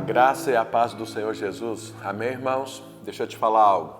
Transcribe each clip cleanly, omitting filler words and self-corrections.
graça e a paz do Senhor Jesus. Amém, irmãos? Deixa eu te falar algo.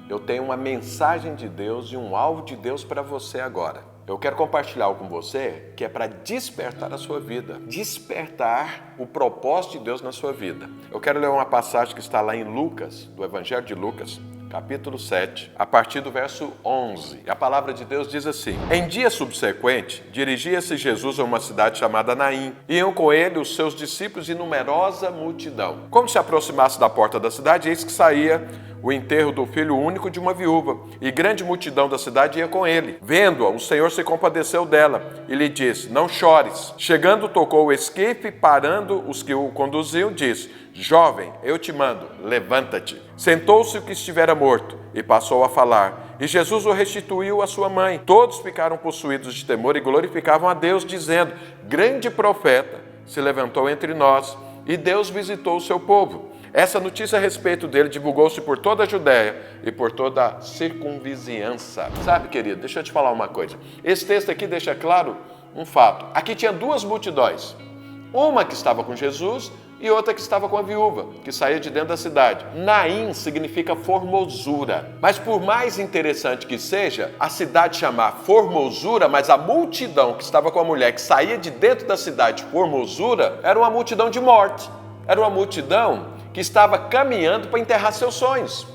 Eu tenho uma mensagem de Deus e um alvo de Deus para você agora. Eu quero compartilhar algo com você que é para despertar a sua vida. Despertar o propósito de Deus na sua vida. Eu quero ler uma passagem que está lá em Lucas, do Evangelho de Lucas, capítulo 7, a partir do verso 11. A palavra de Deus diz assim: Em dia subsequente, dirigia-se Jesus a uma cidade chamada Naim. Iam com ele os seus discípulos e numerosa multidão. Como se aproximasse da porta da cidade, eis que saía o enterro do filho único de uma viúva, e grande multidão da cidade ia com ele. Vendo-a, o Senhor se compadeceu dela e lhe disse: Não chores. Chegando, tocou o esquife, parando os que o conduziam, disse: Jovem, eu te mando, levanta-te. Sentou-se o que estivera morto e passou a falar. E Jesus o restituiu à sua mãe. Todos ficaram possuídos de temor e glorificavam a Deus, dizendo: Grande profeta se levantou entre nós, e Deus visitou o seu povo. Essa notícia a respeito dele divulgou-se por toda a Judéia e por toda a circunvizinhança. Sabe, querido, deixa eu te falar uma coisa. Esse texto aqui deixa claro um fato. Aqui tinha duas multidões. Uma que estava com Jesus e outra que estava com a viúva, que saía de dentro da cidade. Naim significa formosura. Mas por mais interessante que seja, a cidade chamar formosura, mas a multidão que estava com a mulher que saía de dentro da cidade, formosura, era uma multidão de morte. Era uma multidão que estava caminhando para enterrar seus sonhos.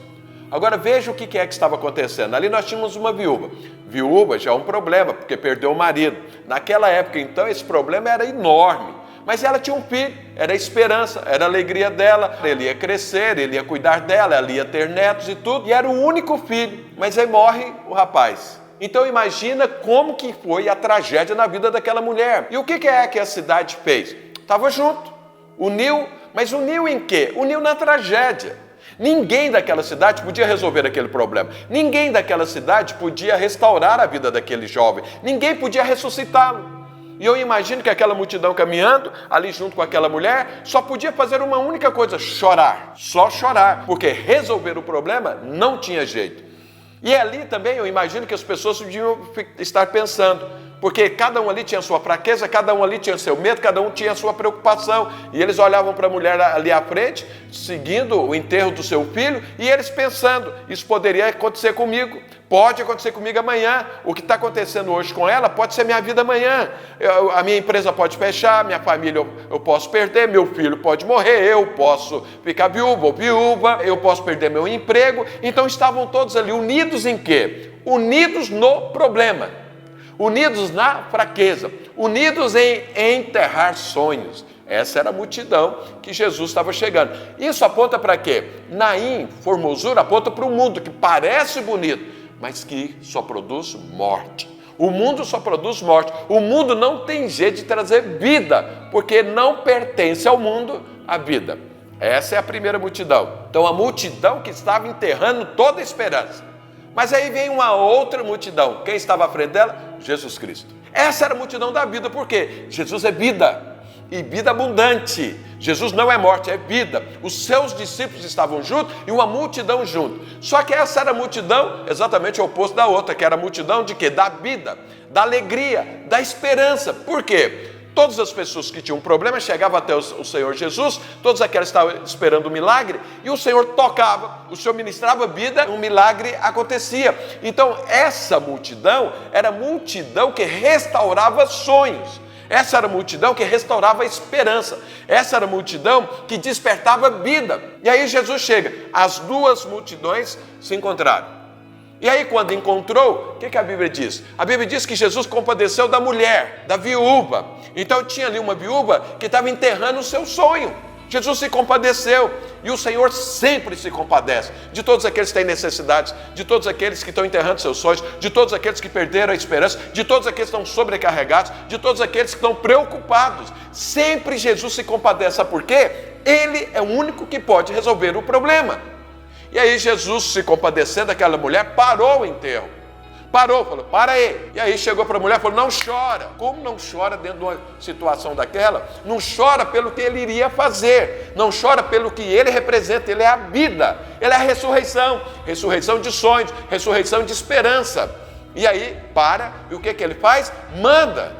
Agora veja o que é que estava acontecendo. Ali nós tínhamos uma viúva. Viúva já é um problema, porque perdeu o marido. Naquela época, então, esse problema era enorme. Mas ela tinha um filho, era a esperança, era a alegria dela. Ele ia crescer, ele ia cuidar dela, ela ia ter netos e tudo. E era o único filho, mas aí morre o rapaz. Então imagina como que foi a tragédia na vida daquela mulher. E o que é que a cidade fez? Estava junto, uniu. Mas uniu em quê? Uniu na tragédia. Ninguém daquela cidade podia resolver aquele problema. Ninguém daquela cidade podia restaurar a vida daquele jovem. Ninguém podia ressuscitá-lo. E eu imagino que aquela multidão caminhando, ali junto com aquela mulher, só podia fazer uma única coisa: chorar. Só chorar. Porque resolver o problema não tinha jeito. E ali também eu imagino que as pessoas podiam estar pensando, porque cada um ali tinha a sua fraqueza, cada um ali tinha seu medo, cada um tinha a sua preocupação. E eles olhavam para a mulher ali à frente, seguindo o enterro do seu filho, e eles pensando: isso poderia acontecer comigo, pode acontecer comigo amanhã. O que está acontecendo hoje com ela pode ser minha vida amanhã. A minha empresa pode fechar, minha família eu posso perder, meu filho pode morrer, eu posso ficar viúvo ou viúva, eu posso perder meu emprego. Então estavam todos ali unidos em quê? Unidos no problema. Unidos na fraqueza, unidos em enterrar sonhos. Essa era a multidão que Jesus estava chegando. Isso aponta para quê? Naim, formosura, aponta para o mundo que parece bonito, mas que só produz morte. O mundo só produz morte. O mundo não tem jeito de trazer vida, porque não pertence ao mundo a vida. Essa é a primeira multidão. Então a multidão que estava enterrando toda a esperança. Mas aí vem uma outra multidão. Quem estava à frente dela? Jesus Cristo. Essa era a multidão da vida, porque Jesus é vida, e vida abundante. Jesus não é morte, é vida. Os seus discípulos estavam juntos e uma multidão junto. Só que essa era a multidão exatamente o oposto da outra, que era a multidão de quê? Da vida, da alegria, da esperança. Por quê? Todas as pessoas que tinham um problema chegavam até o Senhor Jesus, todas aquelas estavam esperando um milagre, e o Senhor tocava, o Senhor ministrava vida, um milagre acontecia. Então essa multidão era a multidão que restaurava sonhos. Essa era a multidão que restaurava a esperança. Essa era a multidão que despertava vida. E aí Jesus chega, as duas multidões se encontraram. E aí quando encontrou, o que a Bíblia diz? A Bíblia diz que Jesus compadeceu da mulher, da viúva. Então tinha ali uma viúva que estava enterrando o seu sonho. Jesus se compadeceu, e o Senhor sempre se compadece de todos aqueles que têm necessidades, de todos aqueles que estão enterrando seus sonhos, de todos aqueles que perderam a esperança, de todos aqueles que estão sobrecarregados, de todos aqueles que estão preocupados. Sempre Jesus se compadece, sabe por quê? Ele é o único que pode resolver o problema. E aí Jesus, se compadecendo daquela mulher, parou o enterro. Parou, falou: para aí. E aí chegou para a mulher e falou: não chora. Como não chora dentro de uma situação daquela? Não chora pelo que ele iria fazer. Não chora pelo que ele representa. Ele é a vida. Ele é a ressurreição. Ressurreição de sonhos. Ressurreição de esperança. E aí para, e o que ele faz? Manda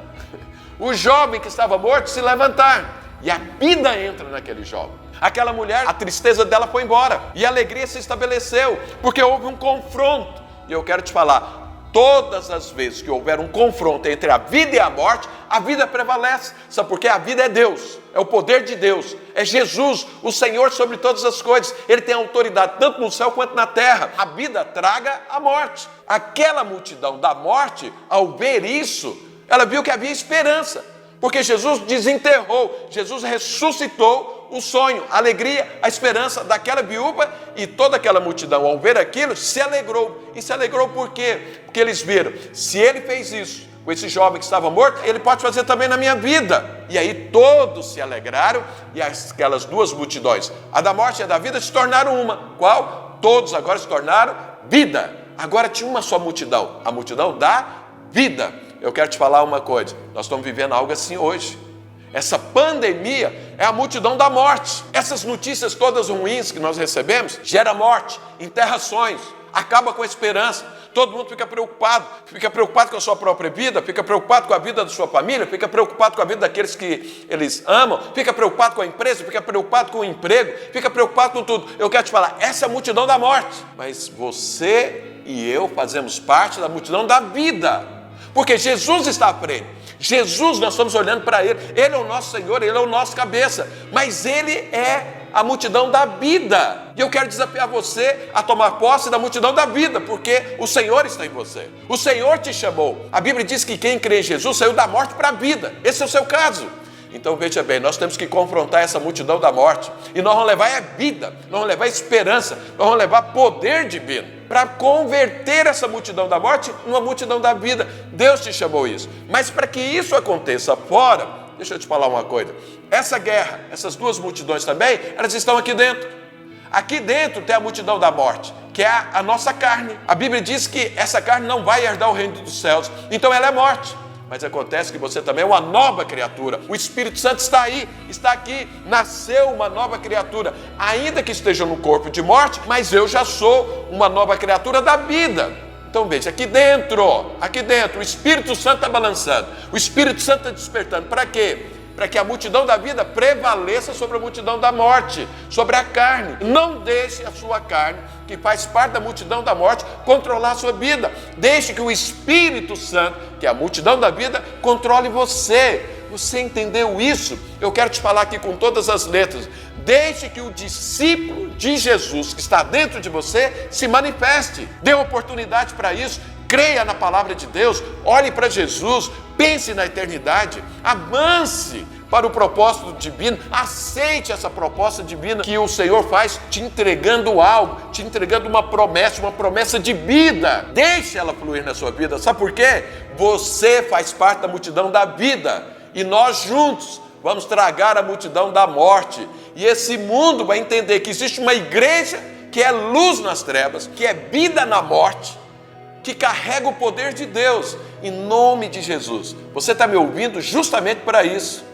o jovem que estava morto se levantar. e a vida entra naquele jovem. Aquela mulher, a tristeza dela foi embora e a alegria se estabeleceu, porque houve um confronto. E eu quero te falar, todas as vezes que houver um confronto entre a vida e a morte, a vida prevalece. Sabe por quê? A vida é Deus, é o poder de Deus, é Jesus, o Senhor sobre todas as coisas. Ele tem autoridade tanto no céu quanto na terra. A vida traga a morte. Aquela multidão da morte, ao ver isso, ela viu que havia esperança, porque Jesus desenterrou, Jesus ressuscitou o sonho, a alegria, a esperança daquela viúva, e toda aquela multidão, ao ver aquilo, se alegrou. E se alegrou por quê? Porque eles viram, se ele fez isso com esse jovem que estava morto, ele pode fazer também na minha vida. E aí todos se alegraram, e aquelas duas multidões, a da morte e a da vida, se tornaram uma. Qual? Todos agora se tornaram vida. Agora tinha uma só multidão, a multidão da vida. Eu quero te falar uma coisa, nós estamos vivendo algo assim hoje. Essa pandemia é a multidão da morte. Essas notícias todas ruins que nós recebemos gera morte, enterra sonhos, acaba com a esperança. Todo mundo fica preocupado com a sua própria vida, fica preocupado com a vida da sua família, fica preocupado com a vida daqueles que eles amam, fica preocupado com a empresa, fica preocupado com o emprego, fica preocupado com tudo. Eu quero te falar, essa é a multidão da morte. Mas você e eu fazemos parte da multidão da vida, porque Jesus está à frente. Jesus, nós estamos olhando para Ele, Ele é o nosso Senhor, Ele é o nosso cabeça, mas Ele é a multidão da vida. E eu quero desafiar você a tomar posse da multidão da vida, porque o Senhor está em você, o Senhor te chamou. A Bíblia diz que quem crê em Jesus saiu da morte para a vida. Esse é o seu caso. Então veja bem, nós temos que confrontar essa multidão da morte, e nós vamos levar a vida, nós vamos levar esperança, nós vamos levar poder divino, para converter essa multidão da morte numa multidão da vida. Deus te chamou isso, mas para que isso aconteça fora, deixa eu te falar uma coisa, essa guerra, essas duas multidões também, elas estão aqui dentro. Aqui dentro tem a multidão da morte, que é a nossa carne. A Bíblia diz que essa carne não vai herdar o reino dos céus, então ela é morte. Mas acontece que você também é uma nova criatura. O Espírito Santo está aí, está aqui, nasceu uma nova criatura. Ainda que esteja no corpo de morte, mas eu já sou uma nova criatura da vida. Então veja, aqui dentro, o Espírito Santo está balançando. O Espírito Santo está despertando. Para quê? Para que a multidão da vida prevaleça sobre a multidão da morte, sobre a carne. Não deixe a sua carne, que faz parte da multidão da morte, controlar a sua vida. Deixe que o Espírito Santo, que é a multidão da vida, controle você. Você entendeu isso? Eu quero te falar aqui com todas as letras. Deixe que o discípulo de Jesus, que está dentro de você, se manifeste. Dê oportunidade para isso. Creia na palavra de Deus, olhe para Jesus, pense na eternidade, avance para o propósito divino, aceite essa proposta divina que o Senhor faz, te entregando algo, te entregando uma promessa de vida. Deixe ela fluir na sua vida. Sabe por quê? Você faz parte da multidão da vida, e nós juntos vamos tragar a multidão da morte, e esse mundo vai entender que existe uma igreja que é luz nas trevas, que é vida na morte, que carrega o poder de Deus, em nome de Jesus. Você está me ouvindo justamente para isso.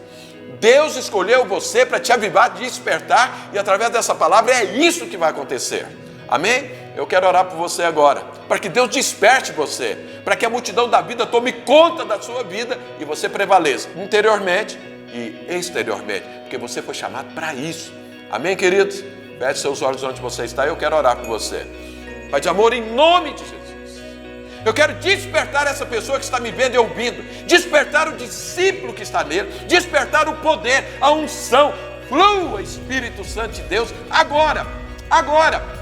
Deus escolheu você para te avivar, despertar, e através dessa palavra é isso que vai acontecer. Amém? Eu quero orar por você agora, para que Deus desperte você, para que a multidão da vida tome conta da sua vida e você prevaleça interiormente e exteriormente, porque você foi chamado para isso. Amém, queridos? Feche seus olhos onde você está e eu quero orar por você. Pai de amor, em nome de Jesus, eu quero despertar essa pessoa que está me vendo e ouvindo, despertar o discípulo que está nele, despertar o poder, a unção. Flua, Espírito Santo de Deus, agora,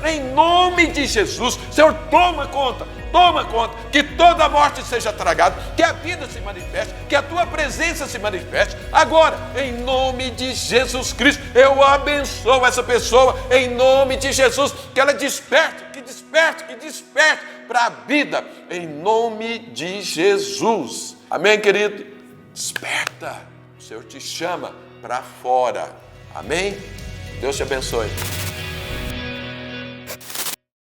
em nome de Jesus. Senhor, toma conta, que toda a morte seja tragada, que a vida se manifeste, que a tua presença se manifeste. Agora, em nome de Jesus Cristo, eu abençoo essa pessoa, em nome de Jesus, que ela desperte para a vida, em nome de Jesus. Amém, querido? Desperta, o Senhor te chama para fora. Amém? Deus te abençoe.